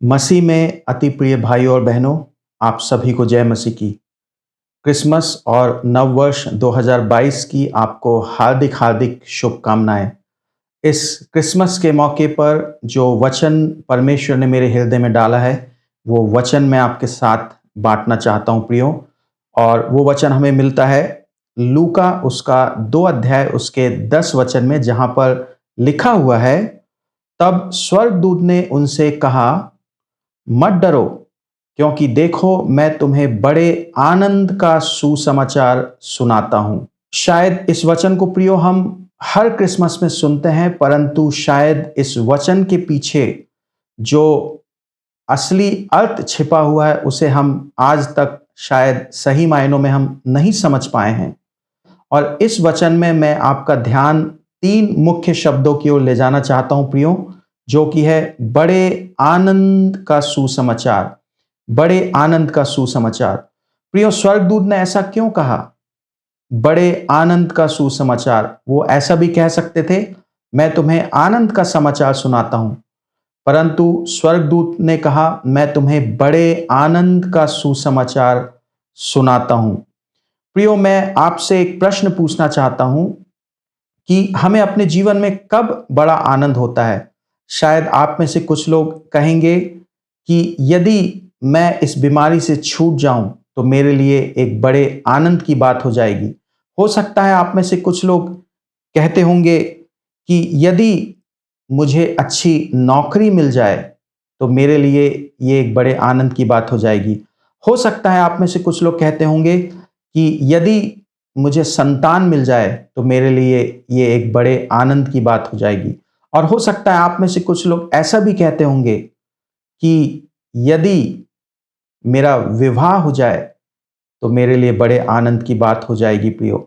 मसीह में अति प्रिय भाइयों और बहनों, आप सभी को जय मसीह की। क्रिसमस और नव वर्ष 2022 की आपको हार्दिक हार्दिक शुभकामनाएं। इस क्रिसमस के मौके पर जो वचन परमेश्वर ने मेरे हृदय में डाला है, वो वचन मैं आपके साथ बांटना चाहता हूं प्रियो। और वो वचन हमें मिलता है लूका उसका 2 अध्याय उसके 10 वचन में, जहां पर लिखा हुआ है, तब स्वर्गदूत ने उनसे कहा, मत डरो, क्योंकि देखो मैं तुम्हें बड़े आनंद का सुसमाचार सुनाता हूं। शायद इस वचन को प्रियो हम हर क्रिसमस में सुनते हैं, परंतु शायद इस वचन के पीछे जो असली अर्थ छिपा हुआ है उसे हम आज तक शायद सही मायनों में हम नहीं समझ पाए हैं। और इस वचन में मैं आपका ध्यान 3 मुख्य शब्दों की ओर ले जाना चाहता हूं प्रियो, जो कि है बड़े आनंद का सुसमाचार। बड़े आनंद का सुसमाचार। प्रियो, स्वर्गदूत ने ऐसा क्यों कहा, बड़े आनंद का सुसमाचार? वो ऐसा भी कह सकते थे, मैं तुम्हें आनंद का समाचार सुनाता हूं, परंतु स्वर्गदूत ने कहा, मैं तुम्हें बड़े आनंद का सुसमाचार सुनाता हूं। प्रियो, मैं आपसे एक प्रश्न पूछना चाहता हूं कि हमें अपने जीवन में कब बड़ा आनंद होता है? शायद आप में से कुछ लोग कहेंगे कि यदि मैं इस बीमारी से छूट जाऊं तो मेरे लिए एक बड़े आनंद की बात हो जाएगी। हो सकता है आप में से कुछ लोग कहते होंगे कि यदि मुझे अच्छी नौकरी मिल जाए तो मेरे लिए ये एक बड़े आनंद की बात हो जाएगी। हो सकता है आप में से कुछ लोग कहते होंगे कि यदि मुझे संतान मिल जाए तो मेरे लिए ये एक बड़े आनंद की बात हो जाएगी। और हो सकता है आप में से कुछ लोग ऐसा भी कहते होंगे कि यदि मेरा विवाह हो जाए तो मेरे लिए बड़े आनंद की बात हो जाएगी प्रियो।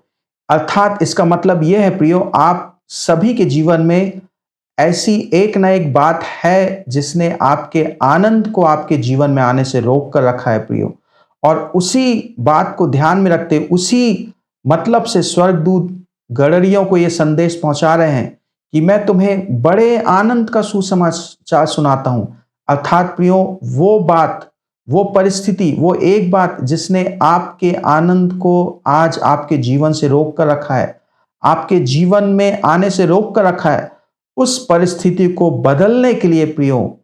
अर्थात इसका मतलब यह है प्रियो, आप सभी के जीवन में ऐसी एक ना एक बात है जिसने आपके आनंद को आपके जीवन में आने से रोक कर रखा है प्रियो। और उसी बात को ध्यान में रखते, उसी मतलब से स्वर्गदूत गड़रियों को यह संदेश पहुंचा रहे हैं कि मैं तुम्हें बड़े आनंद का सुसमाचार सुनाता हूं। अर्थात प्रियो, वो बात, वो परिस्थिति, वो एक बात जिसने आपके आनंद को आज आपके जीवन से रोक कर रखा है, आपके जीवन में आने से रोक कर रखा है, उस परिस्थिति को बदलने के लिए प्रियो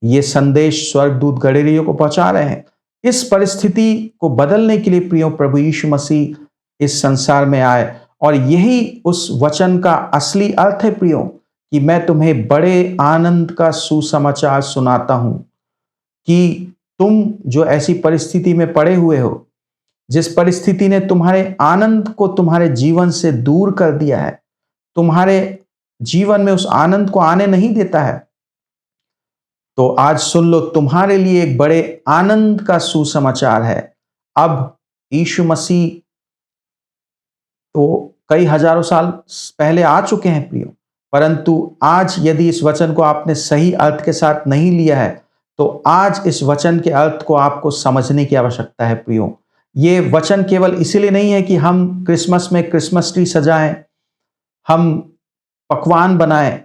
ये संदेश स्वर्गदूत गड़रियों को पहुंचा रहे हैं। इस परिस्थिति को बदलने के लिए प्रियो प्रभु यीशु मसीह इस संसार में आए, और यही उस वचन का असली अर्थ है प्रियो, कि मैं तुम्हें बड़े आनंद का सुसमाचार सुनाता हूं। कि तुम जो ऐसी परिस्थिति में पड़े हुए हो, जिस परिस्थिति ने तुम्हारे आनंद को तुम्हारे जीवन से दूर कर दिया है, तुम्हारे जीवन में उस आनंद को आने नहीं देता है, तो आज सुन लो, तुम्हारे लिए एक बड़े आनंद का सुसमाचार है। अब यीशु मसीह तो कई हजारों साल पहले आ चुके हैं प्रियो, परंतु आज यदि इस वचन को आपने सही अर्थ के साथ नहीं लिया है तो आज इस वचन के अर्थ को आपको समझने की आवश्यकता है प्रियो। ये वचन केवल इसीलिए नहीं है कि हम क्रिसमस में क्रिसमस ट्री सजाएं, हम पकवान बनाएं,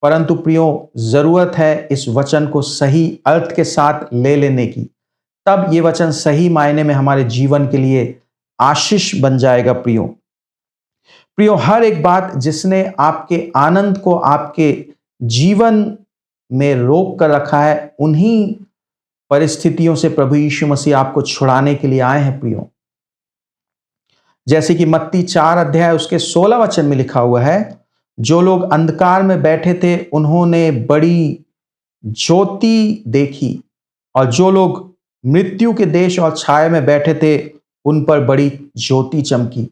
परंतु प्रियो जरूरत है इस वचन को सही अर्थ के साथ ले लेने की। तब ये वचन सही मायने में हमारे जीवन के लिए आशीष बन जाएगा प्रियो। प्रियो, हर एक बात जिसने आपके आनंद को आपके जीवन में रोक कर रखा है, उन्हीं परिस्थितियों से प्रभु यीशु मसीह आपको छुड़ाने के लिए आए हैं प्रियो। जैसे कि मत्ती 4 अध्याय उसके 16 वचन में लिखा हुआ है, जो लोग अंधकार में बैठे थे उन्होंने बड़ी ज्योति देखी, और जो लोग मृत्यु के देश और छाया में बैठे थे उन पर बड़ी ज्योति चमकी।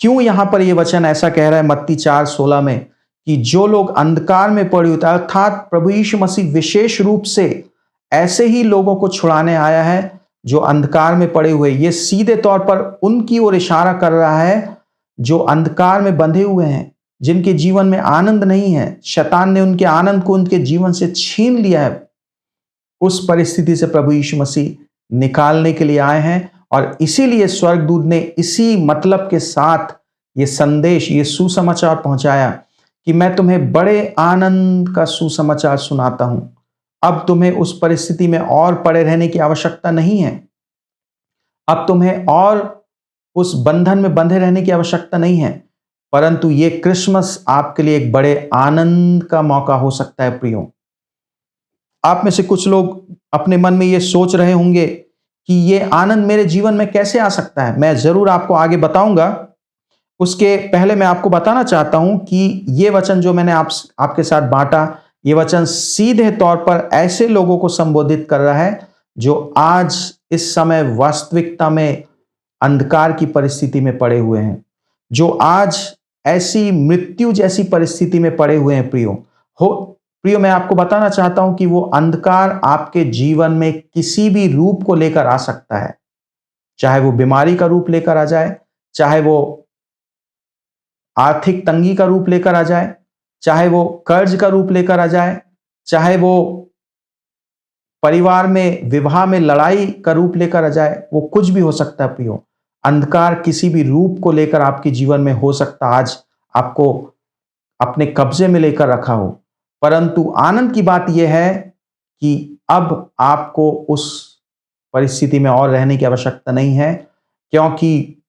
क्यों यहां पर यह वचन ऐसा कह रहा है मत्ती 4:16 में कि जो लोग अंधकार में पड़े हुए थे, अर्थात प्रभु यीशु मसीह विशेष रूप से ऐसे ही लोगों को छुड़ाने आया है जो अंधकार में पड़े हुए। ये सीधे तौर पर उनकी ओर इशारा कर रहा है जो अंधकार में बंधे हुए हैं, जिनके जीवन में आनंद नहीं है। शैतान ने उनके आनंद को उनके जीवन से छीन लिया है। उस परिस्थिति से प्रभु यीशु मसीह निकालने के लिए आए हैं, और इसीलिए स्वर्गदूत ने इसी मतलब के साथ ये संदेश, ये सुसमाचार पहुंचाया कि मैं तुम्हें बड़े आनंद का सुसमाचार सुनाता हूं। अब तुम्हें उस परिस्थिति में और पड़े रहने की आवश्यकता नहीं है। अब तुम्हें और उस बंधन में बंधे रहने की आवश्यकता नहीं है, परंतु ये क्रिसमस आपके लिए एक बड़े आनंद का मौका हो सकता है प्रियो। आप में से कुछ लोग अपने मन में ये सोच रहे होंगे कि ये आनंद मेरे जीवन में कैसे आ सकता है। मैं जरूर आपको आगे बताऊंगा। उसके पहले मैं आपको बताना चाहता हूं कि ये वचन जो मैंने आपके साथ बांटा, ये वचन सीधे तौर पर ऐसे लोगों को संबोधित कर रहा है जो आज इस समय वास्तविकता में अंधकार की परिस्थिति में पड़े हुए हैं, जो आज ऐसी मृत्यु जैसी परिस्थिति में पड़े हुए हैं प्रियो, मैं आपको बताना चाहता हूं कि वो अंधकार आपके जीवन में किसी भी रूप को लेकर आ सकता है। चाहे वो बीमारी का रूप लेकर आ जाए, चाहे वो आर्थिक तंगी का रूप लेकर आ जाए, चाहे वो कर्ज का रूप लेकर आ जाए, चाहे वो परिवार में विवाह में लड़ाई का रूप लेकर आ जाए, वो कुछ भी हो सकता है प्रियो। अंधकार किसी भी रूप को लेकर आपके जीवन में हो सकता आज आपको अपने कब्जे में लेकर रखा हो, परंतु आनंद की बात यह है कि अब आपको उस परिस्थिति में और रहने की आवश्यकता नहीं है, क्योंकि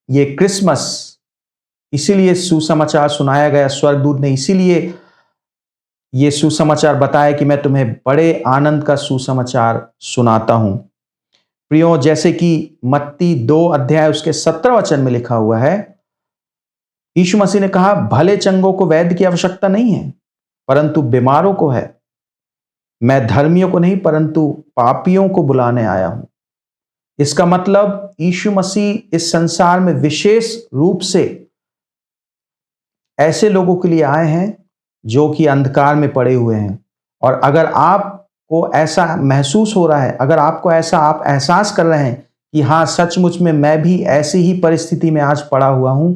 ये क्रिसमस इसीलिए सुसमाचार सुनाया गया। स्वर्गदूत ने इसीलिए ये सुसमाचार बताया कि मैं तुम्हें बड़े आनंद का सुसमाचार सुनाता हूं प्रियो। जैसे कि मत्ती 2 अध्याय उसके 17 वचन में लिखा हुआ है, यीशु मसीह ने कहा, भले चंगों को वैद्य की आवश्यकता नहीं है, परंतु बीमारों को है। मैं धर्मियों को नहीं परंतु पापियों को बुलाने आया हूं। इसका मतलब यीशु मसीह इस संसार में विशेष रूप से ऐसे लोगों के लिए आए हैं जो कि अंधकार में पड़े हुए हैं। और अगर आपको ऐसा महसूस हो रहा है, अगर आपको ऐसा आप एहसास कर रहे हैं कि हाँ सचमुच में मैं भी ऐसी ही परिस्थिति में आज पड़ा हुआ हूं,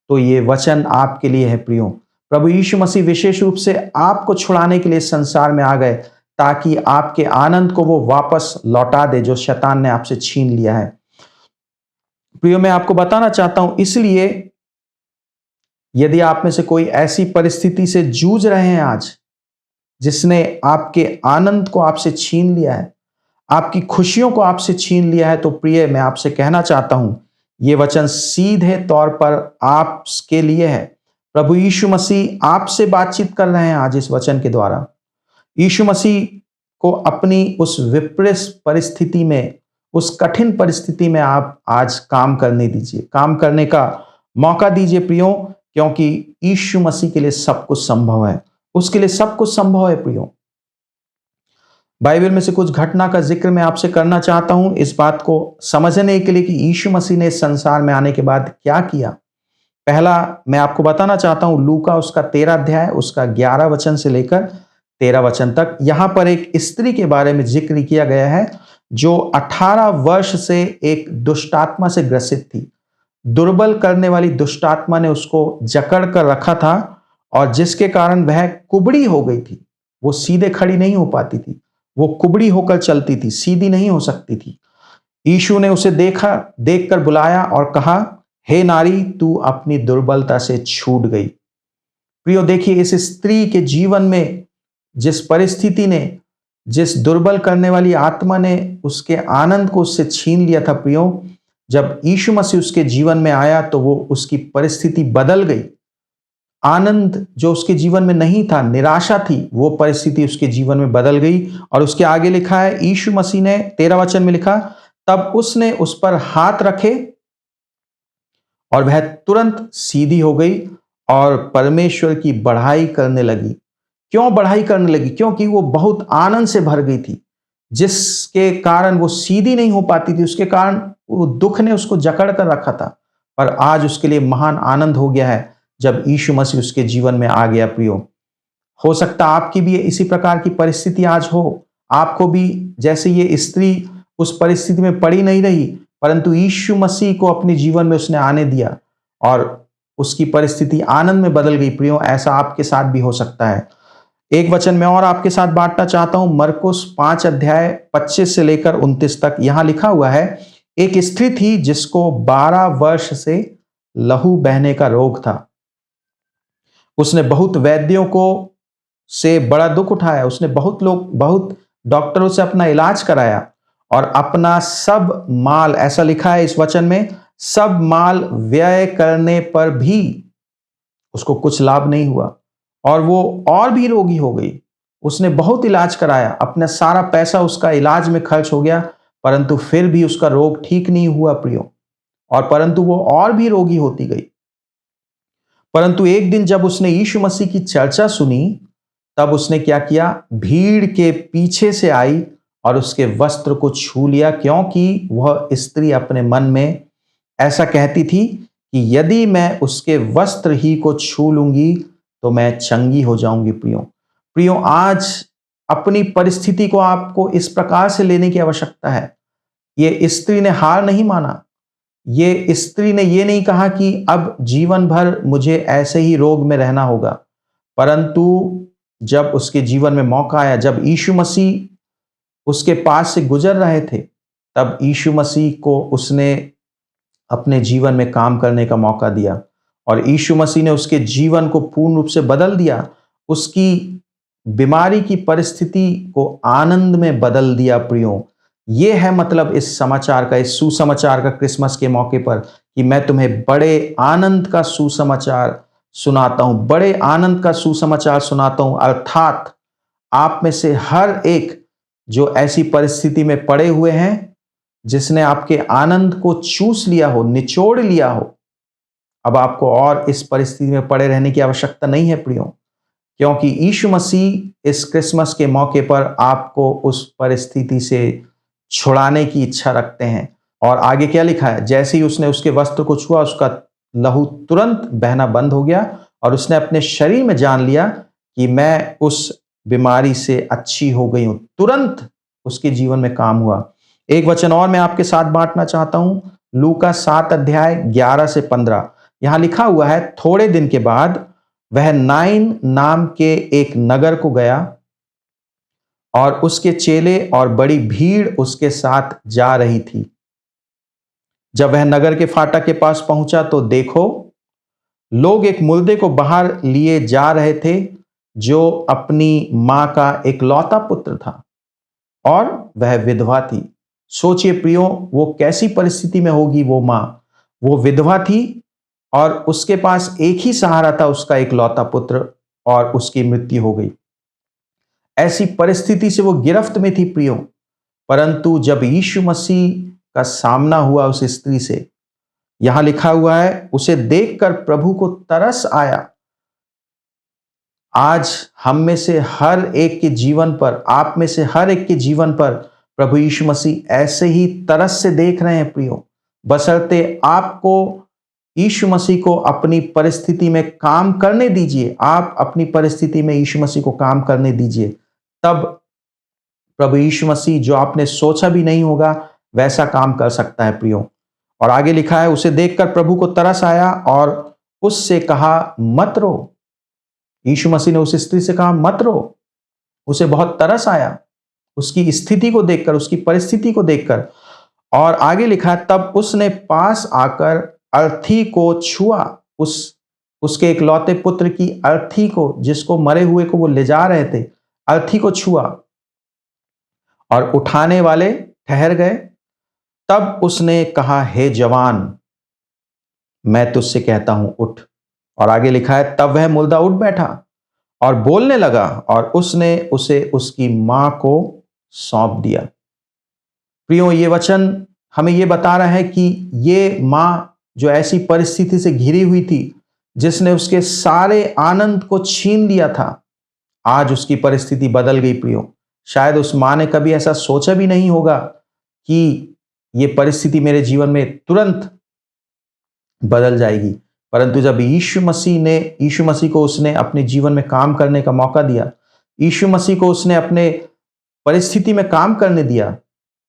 तो ये वचन आपके लिए है प्रियो। प्रभु यीशु मसीह विशेष रूप से आपको छुड़ाने के लिए संसार में आ गए, ताकि आपके आनंद को वो वापस लौटा दे जो शैतान ने आपसे छीन लिया है। प्रियो, मैं आपको बताना चाहता हूं, इसलिए यदि आप में से कोई ऐसी परिस्थिति से जूझ रहे हैं आज, जिसने आपके आनंद को आपसे छीन लिया है, आपकी खुशियों को आपसे छीन लिया है, तो प्रिय मैं आपसे कहना चाहता हूं, ये वचन सीधे तौर पर आपके लिए है। प्रभु यीशु मसीह आपसे बातचीत कर रहे हैं आज इस वचन के द्वारा। यीशु मसीह को अपनी उस विपरीत परिस्थिति में, उस कठिन परिस्थिति में आप आज काम करने दीजिए, काम करने का मौका दीजिए प्रियो, क्योंकि यीशु मसीह के लिए सब कुछ संभव है। उसके लिए सब कुछ संभव है प्रियो। बाइबल में से कुछ घटना का जिक्र मैं आपसे करना चाहता हूं, इस बात को समझने के लिए कि यीशु मसीह ने इस संसार में आने के बाद क्या किया। पहला मैं आपको बताना चाहता हूं, लूका उसका 13 अध्याय उसका 11 वचन से लेकर 13 वचन तक। यहां पर एक स्त्री के बारे में जिक्र किया गया है जो 18 वर्ष से एक दुष्टात्मा से ग्रसित थी। दुर्बल करने वाली दुष्टात्मा ने उसको जकड़ कर रखा था और जिसके कारण वह कुबड़ी हो गई थी। वो सीधे खड़ी नहीं हो पाती थी, वो कुबड़ी होकर चलती थी, सीधी नहीं हो सकती थी। यीशु ने उसे देखकर बुलाया और कहा, हे नारी, तू अपनी दुर्बलता से छूट गई। प्रियो देखिए, इस स्त्री के जीवन में जिस परिस्थिति ने, जिस दुर्बल करने वाली आत्मा ने उसके आनंद को उससे छीन लिया था प्रियो, जब यीशु मसीह उसके जीवन में आया तो वो उसकी परिस्थिति बदल गई। आनंद जो उसके जीवन में नहीं था, निराशा थी, वो परिस्थिति उसके जीवन में बदल गई। और उसके आगे लिखा है, यीशु मसीह ने 13 वचन में लिखा, तब उसने उस पर हाथ रखे और वह तुरंत सीधी हो गई और परमेश्वर की बढ़ाई करने लगी। क्यों बढ़ाई करने लगी? क्योंकि वो बहुत आनंद से भर गई थी। जिसके कारण वो सीधी नहीं हो पाती थी, उसके कारण वो दुख ने उसको जकड़ कर रखा था, पर आज उसके लिए महान आनंद हो गया है जब यीशु मसीह उसके जीवन में आ गया प्रियो। हो सकता आपकी भी इसी प्रकार की परिस्थिति आज हो, आपको भी जैसे ये स्त्री उस परिस्थिति में पड़ी नहीं रही, परंतु यीशु मसीह को अपने जीवन में उसने आने दिया और उसकी परिस्थिति आनंद में बदल गई प्रियो। ऐसा आपके साथ भी हो सकता है। एक वचन मैं और आपके साथ बांटना चाहता हूं, मरकुस 5 अध्याय 25 से लेकर 29 तक। यहां लिखा हुआ है, एक स्त्री थी जिसको 12 वर्ष से लहू बहने का रोग था। उसने बहुत वैद्यों को से बड़ा दुख उठाया। उसने बहुत डॉक्टरों से अपना इलाज कराया और अपना सब माल, ऐसा लिखा है इस वचन में, सब माल व्यय करने पर भी उसको कुछ लाभ नहीं हुआ और वो और भी रोगी हो गई। उसने बहुत इलाज कराया, अपना सारा पैसा उसका इलाज में खर्च हो गया, परंतु फिर भी उसका रोग ठीक नहीं हुआ प्रियो, और परंतु वो और भी रोगी होती गई। परंतु एक दिन जब उसने यीशु मसीह की चर्चा सुनी, तब उसने क्या किया? भीड़ के पीछे से आई और उसके वस्त्र को छू लिया, क्योंकि वह स्त्री अपने मन में ऐसा कहती थी कि यदि मैं उसके वस्त्र ही को छू लूंगी तो मैं चंगी हो जाऊंगी। प्रियो, आज अपनी परिस्थिति को आपको इस प्रकार से लेने की आवश्यकता है। ये स्त्री ने हार नहीं माना। ये स्त्री ने ये नहीं कहा कि अब जीवन भर मुझे ऐसे ही रोग में रहना होगा, परंतु जब उसके जीवन में मौका आया, जब यीशु मसीह उसके पास से गुजर रहे थे, तब यीशु मसीह को उसने अपने जीवन में काम करने का मौका दिया और यीशु मसीह ने उसके जीवन को पूर्ण रूप से बदल दिया। उसकी बीमारी की परिस्थिति को आनंद में बदल दिया। प्रियो, ये है मतलब इस समाचार का, इस सुसमाचार का क्रिसमस के मौके पर, कि मैं तुम्हें बड़े आनंद का सुसमाचार सुनाता हूं, बड़े आनंद का सुसमाचार सुनाता हूं। अर्थात आप में से हर एक जो ऐसी परिस्थिति में पड़े हुए हैं, जिसने आपके आनंद को चूस लिया हो, निचोड़ लिया हो, अब आपको और इस परिस्थिति में पड़े रहने की आवश्यकता नहीं है प्रियो, क्योंकि यीशु मसीह इस क्रिसमस के मौके पर आपको उस परिस्थिति से छुड़ाने की इच्छा रखते हैं। और आगे क्या लिखा है? जैसे ही उसने उसके वस्त्र को छुआ, उसका लहू तुरंत बहना बंद हो गया और उसने अपने शरीर में जान लिया कि मैं उस बीमारी से अच्छी हो गई हूं। तुरंत उसके जीवन में काम हुआ। एक वचन और मैं आपके साथ बांटना चाहता हूं, लूका 7 अध्याय 11 से 15। यहां लिखा हुआ है, थोड़े दिन के बाद वह नाइन नाम के एक नगर को गया और उसके चेले और बड़ी भीड़ उसके साथ जा रही थी। जब वह नगर के फाटक के पास पहुंचा तो देखो, लोग एक मुर्दे को बाहर लिए जा रहे थे, जो अपनी मां का इकलौता पुत्र था और वह विधवा थी। सोचिए प्रियो, वो कैसी परिस्थिति में होगी वो मां। वो विधवा थी और उसके पास एक ही सहारा था, उसका इकलौता पुत्र, और उसकी मृत्यु हो गई। ऐसी परिस्थिति से वो गिरफ्त में थी प्रियो। परंतु जब यीशु मसीह का सामना हुआ उस स्त्री से, यहां लिखा हुआ है, उसे देखकर प्रभु को तरस आया। आज हम में से हर एक के जीवन पर, आप में से हर एक के जीवन पर प्रभु यीशु मसीह ऐसे ही तरस से देख रहे हैं प्रियो, बशर्ते आपको यीशु मसीह को अपनी परिस्थिति में काम करने दीजिए। आप अपनी परिस्थिति में यीशु मसीह को काम करने दीजिए, तब प्रभु यीशु मसीह जो आपने सोचा भी नहीं होगा वैसा काम कर सकता है प्रियो। और आगे लिखा है, उसे देखकर प्रभु को तरस आया और उससे कहा, मत रो। यीशु मसीह ने उस स्त्री से कहा, मत रो। उसे बहुत तरस आया उसकी स्थिति को देखकर, उसकी परिस्थिति को देखकर। और आगे लिखा है, तब उसने पास आकर अर्थी को छुआ, उसके इकलौते पुत्र की अर्थी को, जिसको मरे हुए को वो ले जा रहे थे, अर्थी को छुआ और उठाने वाले ठहर गए। तब उसने कहा, हे जवान, मैं तुझसे कहता हूं, उठ। और आगे लिखा है, तब वह मुर्दा उठ बैठा और बोलने लगा और उसने उसे उसकी मां को सौंप दिया। प्रियो, ये वचन हमें ये बता रहा है कि ये मां जो ऐसी परिस्थिति से घिरी हुई थी, जिसने उसके सारे आनंद को छीन लिया था, आज उसकी परिस्थिति बदल गई प्रियो। शायद उस मां ने कभी ऐसा सोचा भी नहीं होगा कि ये परिस्थिति मेरे जीवन में तुरंत बदल जाएगी, परंतु जब यीशु मसीह को उसने अपने जीवन में काम करने का मौका दिया, यीशु मसीह को उसने अपने परिस्थिति में काम करने दिया,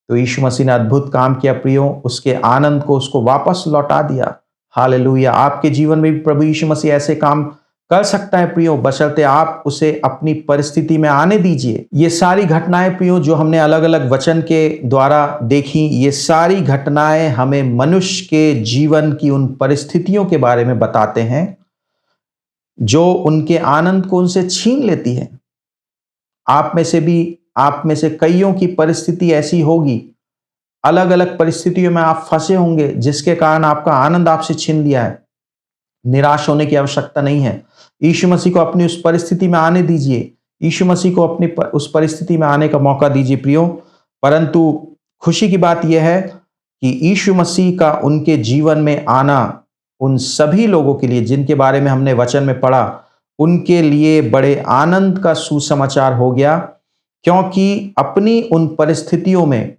तो यीशु मसीह ने अद्भुत काम किया प्रियो। उसके आनंद को उसको वापस लौटा दिया। हालेलुया। आपके जीवन में भी प्रभु यीशु मसीह ऐसे काम कर सकता है प्रियो, बशर्ते आप उसे अपनी परिस्थिति में आने दीजिए। ये सारी घटनाएं प्रियो जो हमने अलग अलग वचन के द्वारा देखी, ये सारी घटनाएं हमें मनुष्य के जीवन की उन परिस्थितियों के बारे में बताते हैं जो उनके आनंद को उनसे छीन लेती है। आप में से कईयों की परिस्थिति ऐसी होगी, अलग अलग परिस्थितियों में आप फंसे होंगे जिसके कारण आपका आनंद आपसे छीन लिया है। निराश होने की आवश्यकता नहीं है। यीशु मसीह को अपनी उस परिस्थिति में आने दीजिए। यीशु मसीह को उस परिस्थिति में आने का मौका दीजिए प्रियो। परंतु खुशी की बात यह है कि यीशु मसीह का उनके जीवन में आना उन सभी लोगों के लिए जिनके बारे में हमने वचन में पढ़ा, उनके लिए बड़े आनंद का सुसमाचार हो गया, क्योंकि अपनी उन परिस्थितियों में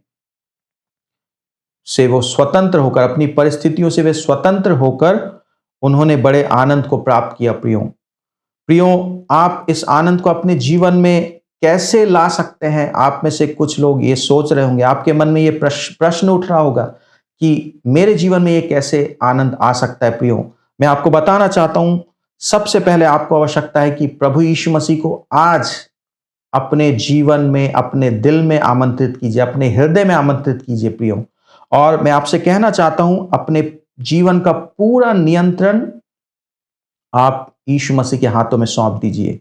से वो स्वतंत्र होकर, अपनी परिस्थितियों से वे स्वतंत्र होकर उन्होंने बड़े आनंद को प्राप्त किया। प्रियो, आप इस आनंद को अपने जीवन में कैसे ला सकते हैं? आप में से कुछ लोग ये सोच रहे होंगे, आपके मन में ये प्रश्न उठ रहा होगा कि मेरे जीवन में ये कैसे आनंद आ सकता है? प्रियो, मैं आपको बताना चाहता हूं, सबसे पहले आपको आवश्यकता है कि प्रभु यीशु मसीह को आज अपने जीवन में, अपने दिल में आमंत्रित कीजिए, अपने हृदय में आमंत्रित कीजिए प्रियो। और मैं आपसे कहना चाहता हूं, अपने जीवन का पूरा नियंत्रण आप यीशु मसीह के हाथों में सौंप दीजिए,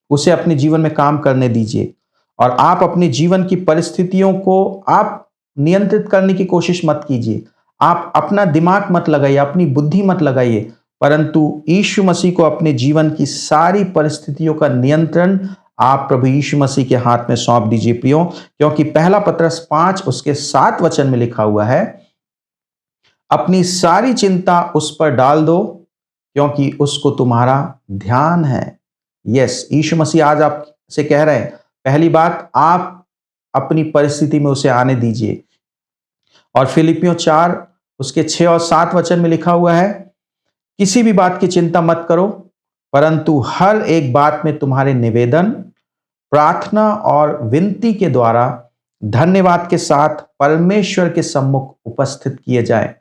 उसे अपने जीवन में काम करने दीजिए। और आप अपने जीवन की परिस्थितियों को आप नियंत्रित करने की कोशिश मत कीजिए। आप अपना दिमाग मत लगाइए, अपनी बुद्धि मत लगाइए, परंतु यीशु मसीह को अपने जीवन की सारी परिस्थितियों का नियंत्रण आप प्रभु यीशु मसीह के हाथ में सौंप दीजिए प्रियो। क्योंकि पहला पत्रस 5 उसके 7 वचन में लिखा हुआ है, अपनी सारी चिंता उस पर डाल दो क्योंकि उसको तुम्हारा ध्यान है। यस, यीशु मसीह आज आपसे कह रहे हैं, पहली बात, आप अपनी परिस्थिति में उसे आने दीजिए। और फिलिपियों 4 उसके 6 और 7 वचन में लिखा हुआ है, किसी भी बात की चिंता मत करो, परंतु हर एक बात में तुम्हारे निवेदन, प्रार्थना और विनती के द्वारा धन्यवाद के साथ परमेश्वर के सम्मुख उपस्थित किए जाए।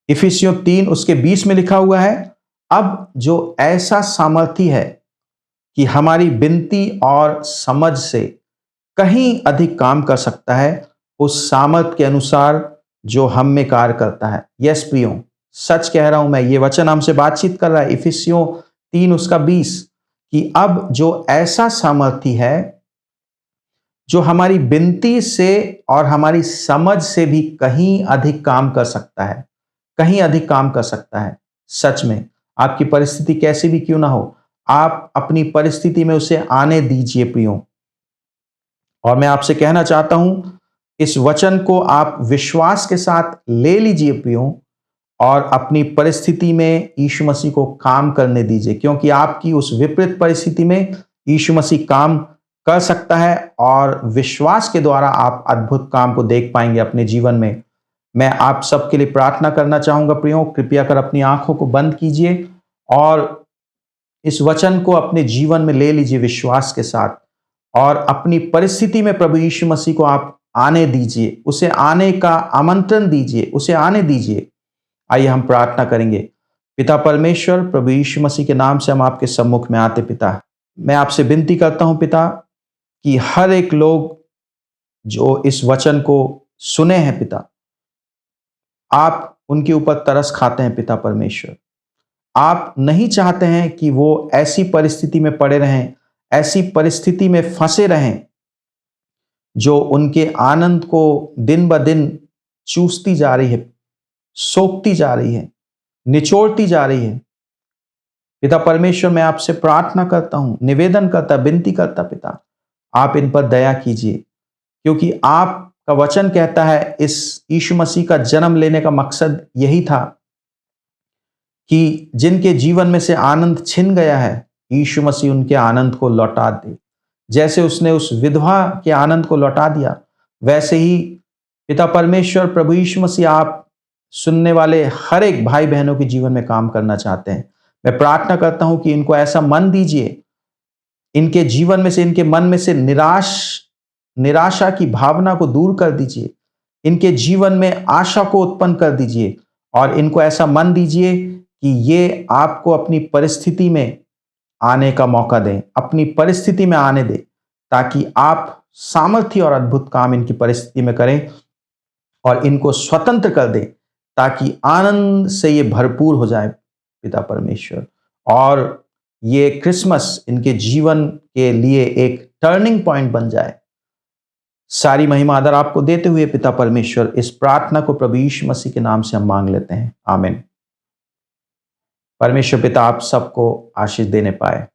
इफिसियों 3 उसके 20 में लिखा हुआ है, अब जो ऐसा सामर्थी है कि हमारी विनती और समझ से कहीं अधिक काम कर सकता है, उस सामर्थ के अनुसार जो हम में कार्य करता है। यस प्रियो, सच कह रहा हूं मैं, ये वचन हमसे बातचीत कर रहा है। इफिसियों 3 उसका 20 कि अब जो ऐसा सामर्थी है जो हमारी विनती से और हमारी समझ से भी कहीं अधिक काम कर सकता है, कहीं अधिक काम कर सकता है। सच में आपकी परिस्थिति कैसी भी क्यों ना हो, आप अपनी परिस्थिति में उसे आने दीजिए प्रियो। और मैं आपसे कहना चाहता हूं, इस वचन को आप विश्वास के साथ ले लीजिए प्रियो और अपनी परिस्थिति में यीशु मसीह को काम करने दीजिए, क्योंकि आपकी उस विपरीत परिस्थिति में यीशु मसीह काम कर सकता है और विश्वास के द्वारा आप अद्भुत काम को देख पाएंगे अपने जीवन में। मैं आप सबके लिए प्रार्थना करना चाहूंगा प्रियो, कृपया कर अपनी आंखों को बंद कीजिए और इस वचन को अपने जीवन में ले लीजिए विश्वास के साथ और अपनी परिस्थिति में प्रभु यीशु मसीह को आप आने दीजिए, उसे आने का आमंत्रण दीजिए, उसे आने दीजिए। आइए हम प्रार्थना करेंगे। पिता परमेश्वर, प्रभु यीशु मसीह के नाम से हम आपके सम्मुख में आते पिता, मैं आपसे विनती करता हूं पिता कि हर एक लोग जो इस वचन को सुने हैं पिता, आप उनके ऊपर तरस खाते हैं पिता परमेश्वर। आप नहीं चाहते हैं कि वो ऐसी परिस्थिति में पड़े रहें, ऐसी परिस्थिति में फंसे रहें जो उनके आनंद को दिन ब दिन चूसती जा रही है, सोखती जा रही है, निचोड़ती जा रही है। पिता परमेश्वर, मैं आपसे प्रार्थना करता हूं, निवेदन करता, विनती करता पिता, आप इन पर दया कीजिए, क्योंकि आपका वचन कहता है इस यीशु मसीह का जन्म लेने का मकसद यही था कि जिनके जीवन में से आनंद छिन गया है, यीशु मसीह उनके आनंद को लौटा दे। जैसे उसने उस विधवा के आनंद को लौटा दिया, वैसे ही पिता परमेश्वर, प्रभु यीशु मसीह, आप सुनने वाले हर एक भाई बहनों के जीवन में काम करना चाहते हैं। मैं प्रार्थना करता हूं कि इनको ऐसा मन दीजिए, इनके जीवन में से, इनके मन में से निराशा की भावना को दूर कर दीजिए, इनके जीवन में आशा को उत्पन्न कर दीजिए और इनको ऐसा मन दीजिए कि ये आपको अपनी परिस्थिति में आने का मौका दें, अपनी परिस्थिति में आने दें, ताकि आप सामर्थ्य और अद्भुत काम इनकी परिस्थिति में करें और इनको स्वतंत्र कर दें, ताकि आनंद से ये भरपूर हो जाए पिता परमेश्वर। और ये क्रिसमस इनके जीवन के लिए एक टर्निंग पॉइंट बन जाए। सारी महिमा आदर आपको देते हुए पिता परमेश्वर, इस प्रार्थना को प्रभु यीशु मसीह के नाम से हम मांग लेते हैं, आमीन। परमेश्वर पिता आप सबको आशीष देने पाए।